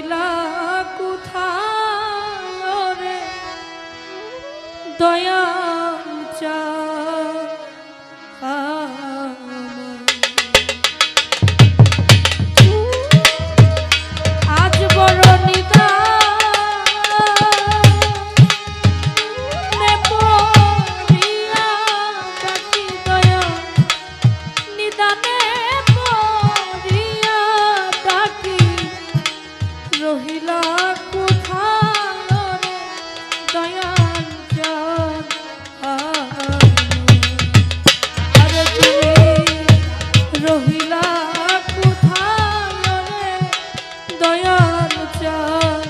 রহিলা কোথায় রে দয়াল চাঁদ আজ বড় নিদানে পড়িয়া ডাকি দয়াল নিদানে পড়িয়া ডাকি রহিলা কোথায় রে দয়াল চাঁদ আরে তুমি রহিলা কোথায় রে দয়াল চাঁদ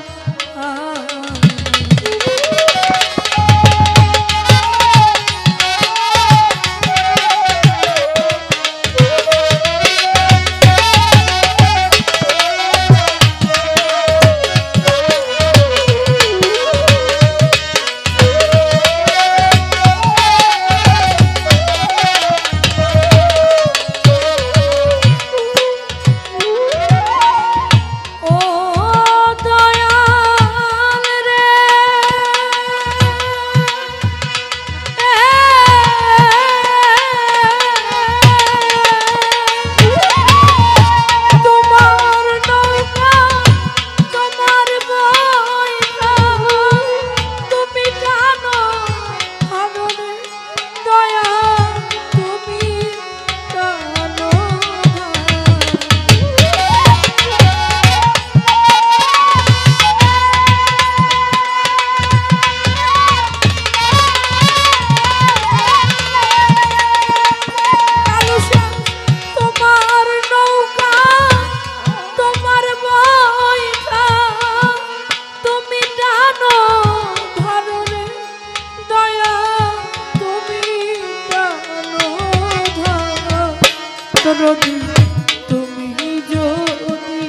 তুমি যদি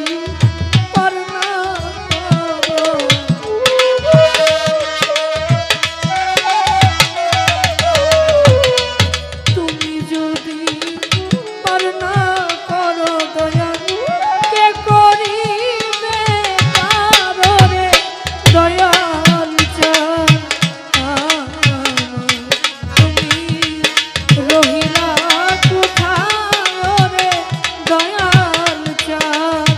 পার না করো তুমি যদি পার না করো দয়াল কে করিবে পারো রে দয়াল চাঁদ তুমি রহিলা দয়াল চাঁদ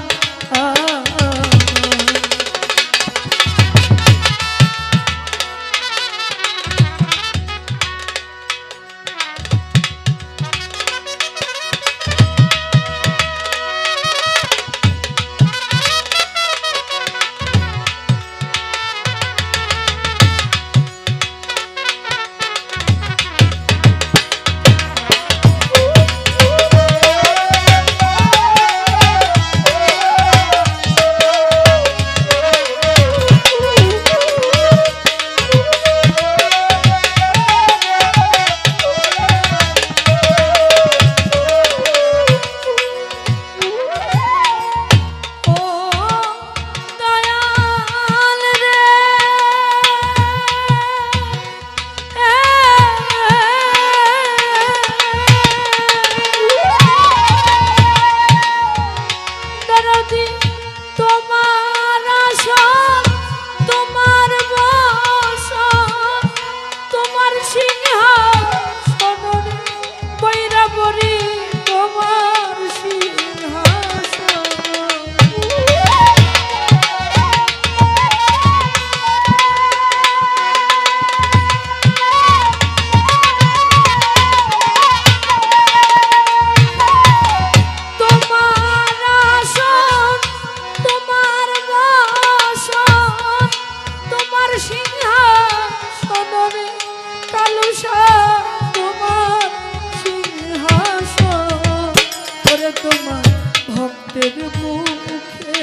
তোমার ভক্তের মুখে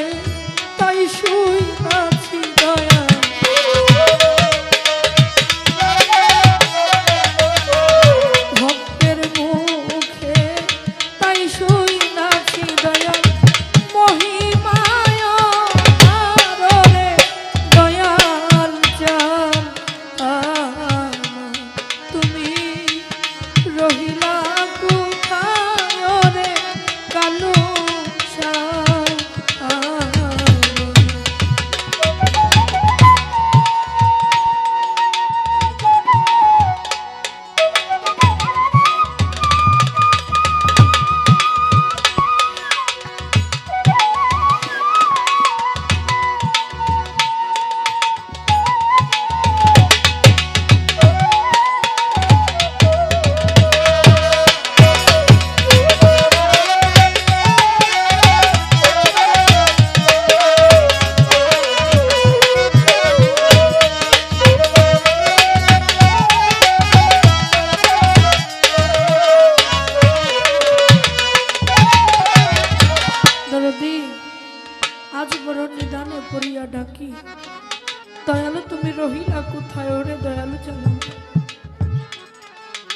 তাই শুই আছি দয়া ভক্তের মুখে তাই শুই আছি দয়া মহিমায় রে দয়াল চাঁদ তুমি রহিলা কোথায় রে কালো দয়ালু তুমি রহিলা কোথায় ওরে দয়ালু জানো।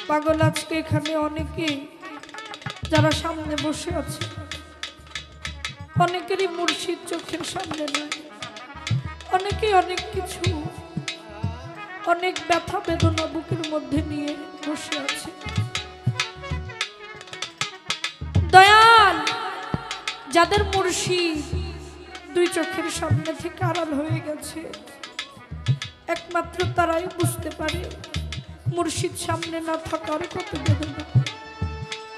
পাগল আজকে এখানে অনেকে যারা সামনে বসে আছে অনেকেরই মুর্শিদ চোখের সামনে নয়, অনেকেই অনেক কিছু অনেক ব্যথা বেদনা বুকের মধ্যে নিয়ে বসে আছে। দয়াল যাদের মুর্শিদ দুই চোখের সামনে থেকে আড়াল হয়ে গেছে একমাত্র তারাই বুঝতে পারে মুর্শিদ সামনে না থাকার কত বেদনা,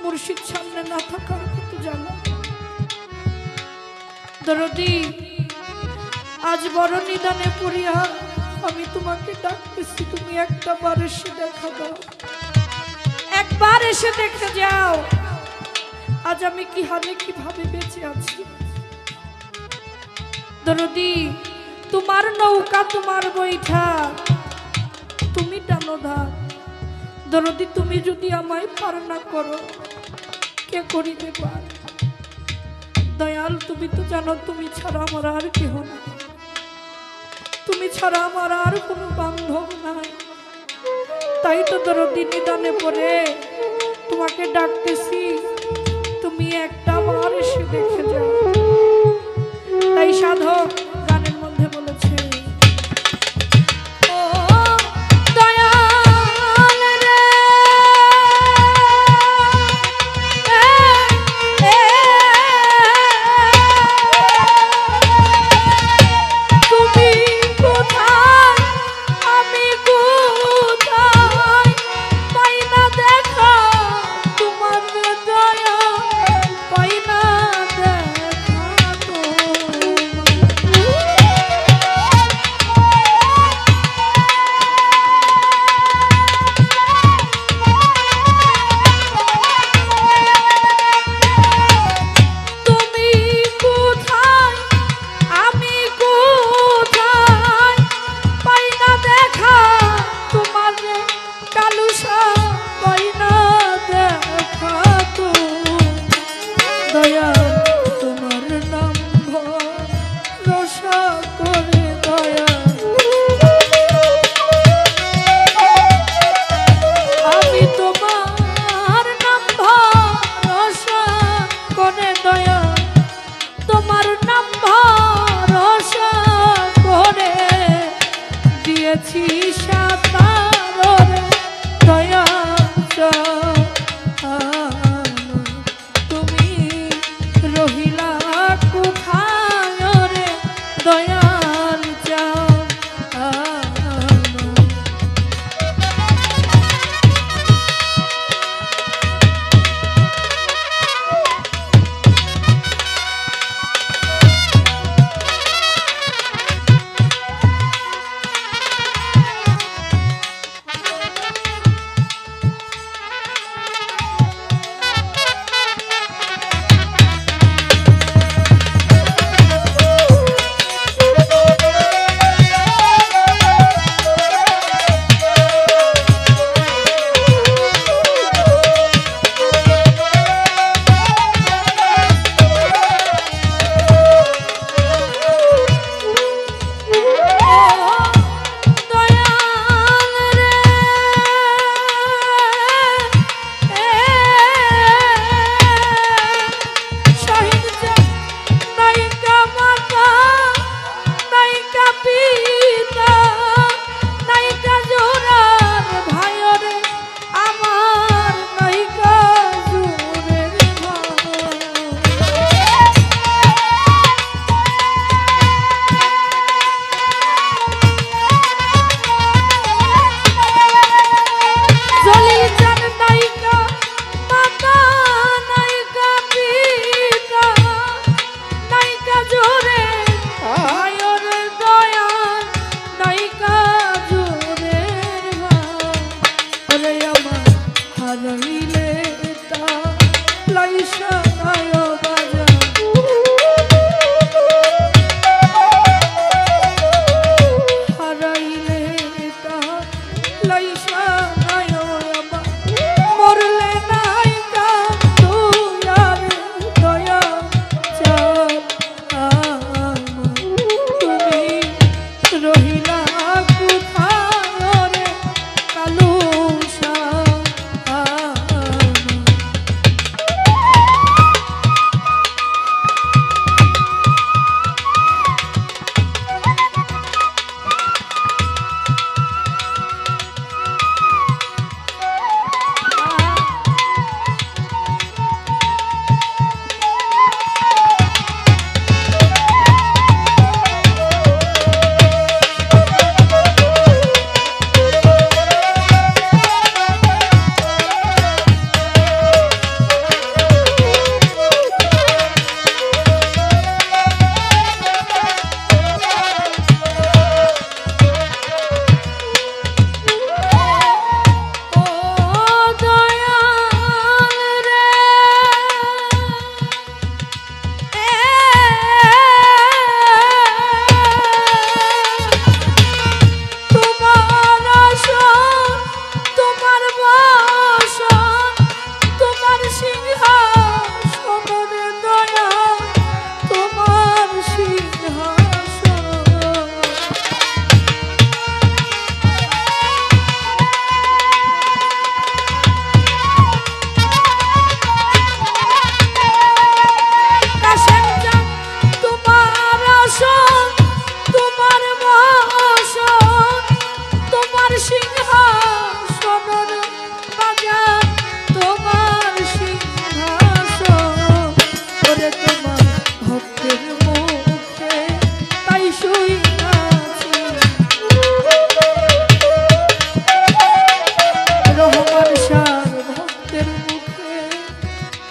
মুর্শিদ সামনে না থাকার কত জ্বালা। দরদি আজ বড় নিদানে পড়িয়া আমি তোমাকে ডাকতেছি, তুমি একটা বার এসে দেখা দাও, একবার এসে দেখে যাও আজ আমি কি হালে কিভাবে বেঁচে আছি। দরদি তোমার নৌকা তোমার বৈঠা তুমি টানো ধার, দরদি তুমি যদি আমায় পার না করো কে করিবে পার। দয়াল তুমি তো জানো তুমি ছাড়া আমার আর কেহ নাই, তুমি ছাড়া আমার আর কোনো বান্ধব নাই, তাই তো দরদি নিদানে পড়ে তোমাকে ডাকতেছি, তুমি একটা বার এসে দেখে যাও। তাই সাধক গানের মধ্যে বলেছে ও দয়াল রে তুমি কোথায় আমি কোথায় পাই না দেখা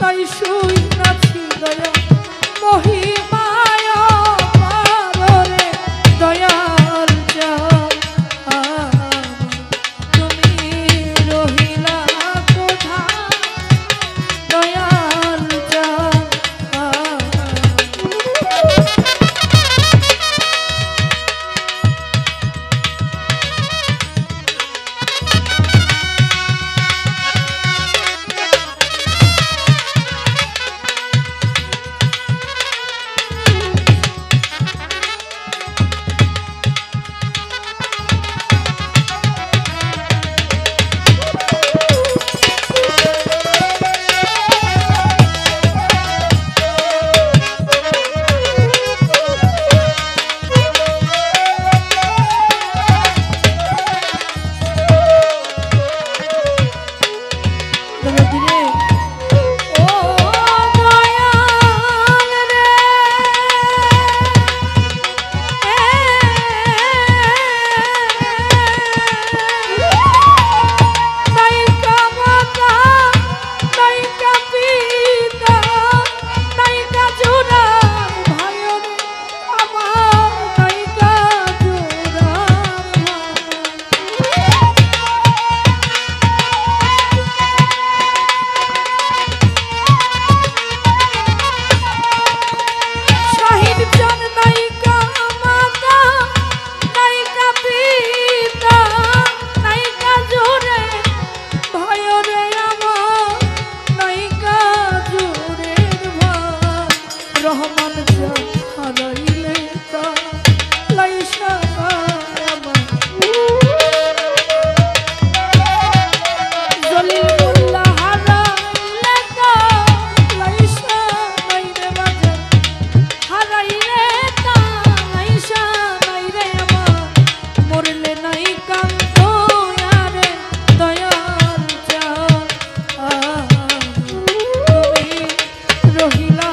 তাই শুই নাছি দয়া মহিমায় পারে দয়াল তুমি রহিলা কোথা দয়াল রহমান হারাইলে তা লাইসা জলিলুল্লাহ হারাইলে তা লাইসা নাইরে বাজে হারাইলে তা লাইসা নাইরে আমার মরলে নাই কান্ত আরে দয়াল তুমি রহিলা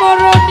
বড়